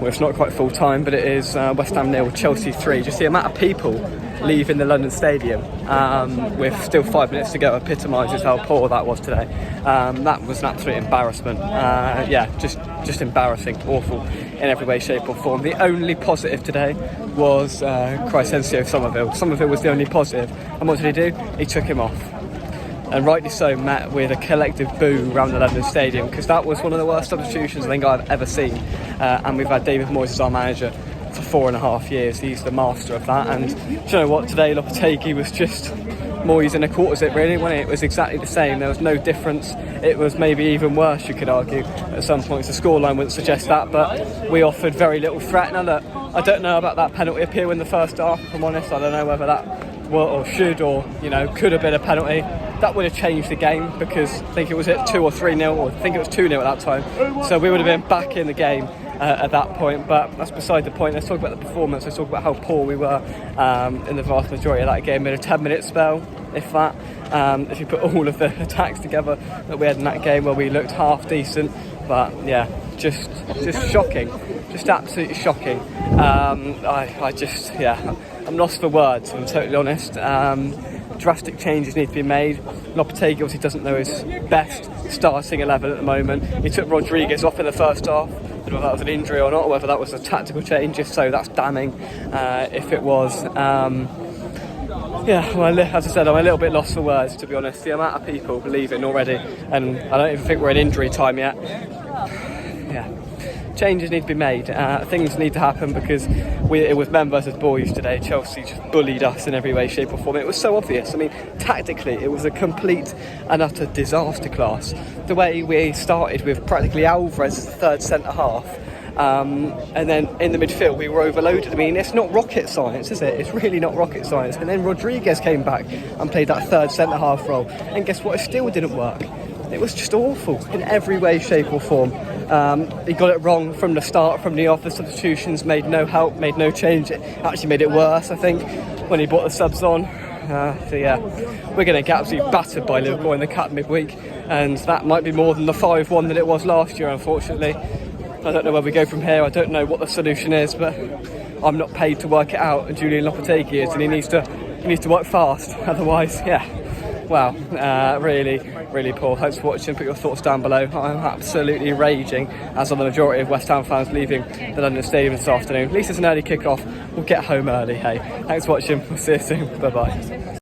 well, it's not quite full time, but it is West Ham 0, Chelsea 3. Just the amount of people leaving the London Stadium with still 5 minutes to go epitomises how poor that was today. That was an absolute embarrassment. Just embarrassing, awful in every way, shape or form. The only positive today was Crysencio Somerville. Somerville was the only positive. And what did he do? He took him off. And rightly so, met with a collective boo around the London Stadium, because that was one of the worst substitutions I think I've ever seen. And we've had David Moyes as our manager for 4.5 years. He's the master of that. And do you know what? Today Lopetegui was just Moyes in a quarter zip, really, wasn't it? It was exactly the same. There was no difference. It was maybe even worse, you could argue. At some points the scoreline wouldn't suggest that, but we offered very little threat. Now look, I don't know about that penalty appeal in the first half, if I'm honest. I don't know whether that will or should or could have been a penalty. That would have changed the game, because I think it was at 2 or 3-0, or I think it was 2-0 at that time. So we would have been back in the game at that point, but that's beside the point. Let's talk about the performance. Let's talk about how poor we were in the vast majority of that game. We had a 10-minute spell, if that. If you put all of the attacks together that we had in that game, where we looked half decent, but yeah, just shocking, just absolutely shocking. I'm lost for words, if I'm totally honest. Drastic changes need to be made. Lopetegui obviously doesn't know his best starting 11 at the moment. He took Rodriguez off in the first half. I don't know if that was an injury or not, or whether that was a tactical change. If so, that's damning. If it was, as I said, I'm a little bit lost for words, to be honest. The amount of people leaving already, and I don't even think we're in injury time yet. Changes need to be made. Things need to happen, because it was men versus boys today. Chelsea just bullied us in every way, shape or form. It was so obvious. I mean, tactically, it was a complete and utter disaster class. The way we started with practically Alvarez as the third centre-half, and then in the midfield we were overloaded. I mean, it's not rocket science, is it? It's really not rocket science. And then Rodriguez came back and played that third centre-half role. And guess what? It still didn't work. It was just awful in every way, shape or form. He got it wrong from the start, from the off. The substitutions made no help, made no change. It actually made it worse, I think, when he brought the subs on. We're going to get absolutely battered by Liverpool in the Cup midweek, and that might be more than the 5-1 that it was last year, unfortunately. I don't know where we go from here. I don't know what the solution is, but I'm not paid to work it out, and Julian Lopetegui is, and he needs to work fast. Otherwise, really, really poor. Thanks for watching. Put your thoughts down below. I'm absolutely raging, as are the majority of West Ham fans leaving the London Stadium this afternoon. At least it's an early kick-off. We'll get home early, hey. Thanks for watching. We'll see you soon. Bye-bye.